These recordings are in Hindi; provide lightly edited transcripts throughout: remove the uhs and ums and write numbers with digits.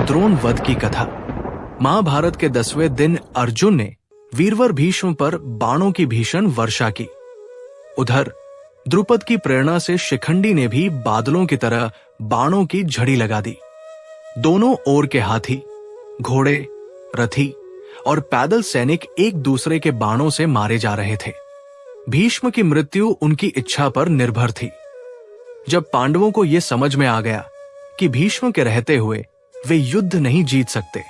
द्रोण वध की कथा। महाभारत के 10वें दिन अर्जुन ने वीरवर भीष्म पर बाणों की भीषण वर्षा की। उधर द्रुपद की प्रेरणा से शिखंडी ने भी बादलों की तरह बाणों की झड़ी लगा दी। दोनों ओर के हाथी, घोड़े, रथी और पैदल सैनिक एक दूसरे के बाणों से मारे जा रहे थे। भीष्म की मृत्यु उनकी इच्छा पर निर्भर थी। जब पांडवों को यह समझ में आ गया कि भीष्म के रहते हुए वे युद्ध नहीं जीत सकते,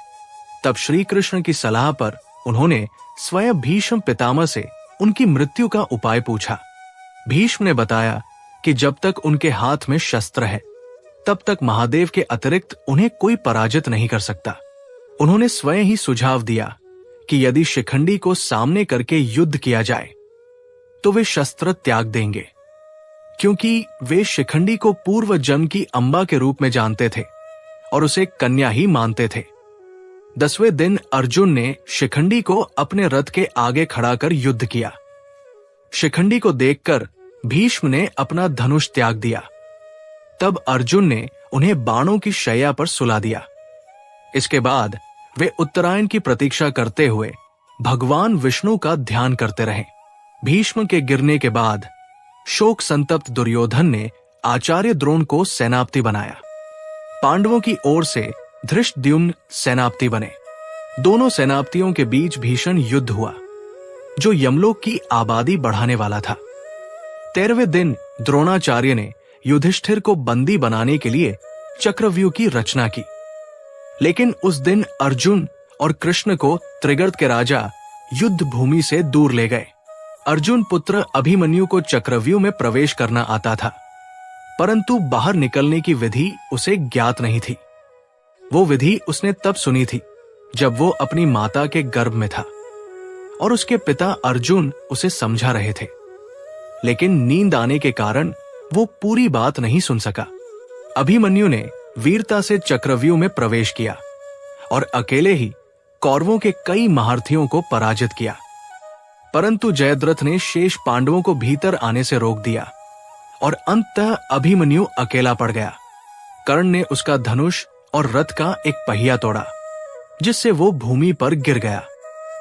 तब श्री कृष्ण की सलाह पर उन्होंने स्वयं भीष्म पितामह से उनकी मृत्यु का उपाय पूछा। भीष्म ने बताया कि जब तक उनके हाथ में शस्त्र है, तब तक महादेव के अतिरिक्त उन्हें कोई पराजित नहीं कर सकता। उन्होंने स्वयं ही सुझाव दिया कि यदि शिखंडी को सामने करके युद्ध किया जाए तो वे शस्त्र त्याग देंगे, क्योंकि वे शिखंडी को पूर्व जन्म की अंबा के रूप में जानते थे और उसे कन्या ही मानते थे। 10वें दिन अर्जुन ने शिखंडी को अपने रथ के आगे खड़ा कर युद्ध किया। शिखंडी को देखकर भीष्म ने अपना धनुष त्याग दिया। तब अर्जुन ने उन्हें बाणों की शैया पर सुला दिया। इसके बाद वे उत्तरायण की प्रतीक्षा करते हुए भगवान विष्णु का ध्यान करते रहे। भीष्म के गिरने के बाद शोक संतप्त दुर्योधन ने आचार्य द्रोण को सेनापति बनाया। पांडवों की ओर से धृष्टद्युम्न सेनापति बने। दोनों सेनापतियों के बीच भीषण युद्ध हुआ, जो यमलोक की आबादी बढ़ाने वाला था। 13वें दिन द्रोणाचार्य ने युधिष्ठिर को बंदी बनाने के लिए चक्रव्यूह की रचना की। लेकिन उस दिन अर्जुन और कृष्ण को त्रिगर्त के राजा युद्ध भूमि से दूर ले गए। अर्जुन पुत्र अभिमन्यु को चक्रव्यूह में प्रवेश करना आता था, परंतु बाहर निकलने की विधि उसे ज्ञात नहीं थी। वो विधि उसने तब सुनी थी जब वो अपनी माता के गर्भ में था और उसके पिता अर्जुन उसे समझा रहे थे। लेकिन नींद आने के कारण वो पूरी बात नहीं सुन सका। अभिमन्यु ने वीरता से चक्रव्यूह में प्रवेश किया और अकेले ही कौरवों के कई महारथियों को पराजित किया। परंतु जयद्रथ ने शेष पांडवों को भीतर आने से रोक दिया और अंततः अभिमन्यु अकेला पड़ गया। कर्ण ने उसका धनुष और रथ का एक पहिया तोड़ा, जिससे वो भूमि पर गिर गया।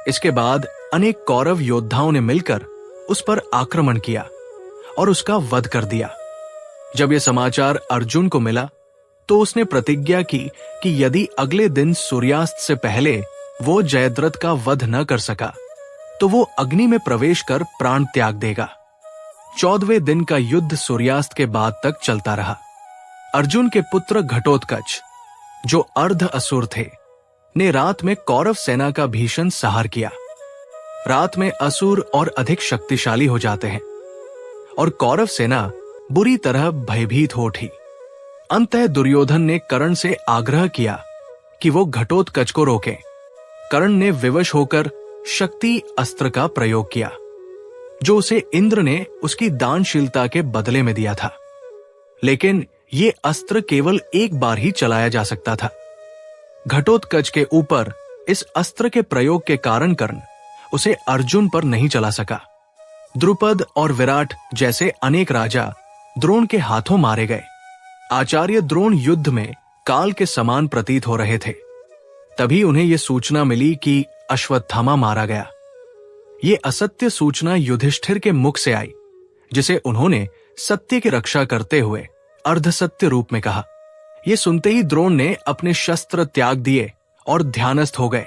इसके बाद अनेक कौरव योद्धाओं ने मिलकर उस पर आक्रमण किया और उसका वध कर दिया। जब यह समाचार अर्जुन को मिला तो उसने प्रतिज्ञा की कि यदि अगले दिन सूर्यास्त से पहले वो जयद्रथ का वध न कर सका तो वो अग्नि में प्रवेश कर प्राण त्याग देगा। 14वें दिन का युद्ध सूर्यास्त के बाद तक चलता रहा। अर्जुन के पुत्र घटोत्कच, जो अर्ध असुर थे, ने रात में कौरव सेना का भीषण संहार किया। रात में असुर और अधिक शक्तिशाली हो जाते हैं और कौरव सेना बुरी तरह भयभीत हो उठी। अंततः दुर्योधन ने कर्ण से आग्रह किया कि वो घटोत्कच को रोके। कर्ण ने विवश होकर शक्ति अस्त्र का प्रयोग किया, जो उसे इंद्र ने उसकी दानशीलता के बदले में दिया था। लेकिन ये अस्त्र केवल एक बार ही चलाया जा सकता था। घटोत्कच के ऊपर इस अस्त्र के प्रयोग के कारण कर्ण उसे अर्जुन पर नहीं चला सका। द्रुपद और विराट जैसे अनेक राजा द्रोण के हाथों मारे गए। आचार्य द्रोण युद्ध में काल के समान प्रतीत हो रहे थे। तभी उन्हें यह सूचना मिली कि अश्वत्थामा मारा गया। ये असत्य सूचना युधिष्ठिर के मुख से आई, जिसे उन्होंने सत्य की रक्षा करते हुए अर्धसत्य रूप में कहा। ये सुनते ही द्रोण ने अपने शस्त्र त्याग दिए और ध्यानस्थ हो गए।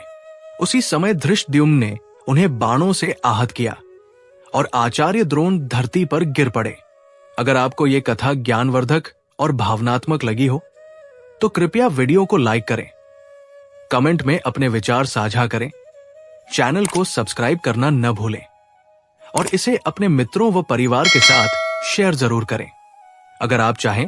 उसी समय धृष्टद्युम्न ने उन्हें बाणों से आहत किया और आचार्य द्रोण धरती पर गिर पड़े। अगर आपको ये कथा ज्ञानवर्धक और भावनात्मक लगी हो तो कृपया वीडियो को लाइक करें, कमेंट में अपने विचार साझा करें, चैनल को सब्सक्राइब करना न भूलें और इसे अपने मित्रों व परिवार के साथ शेयर जरूर करें। अगर आप चाहें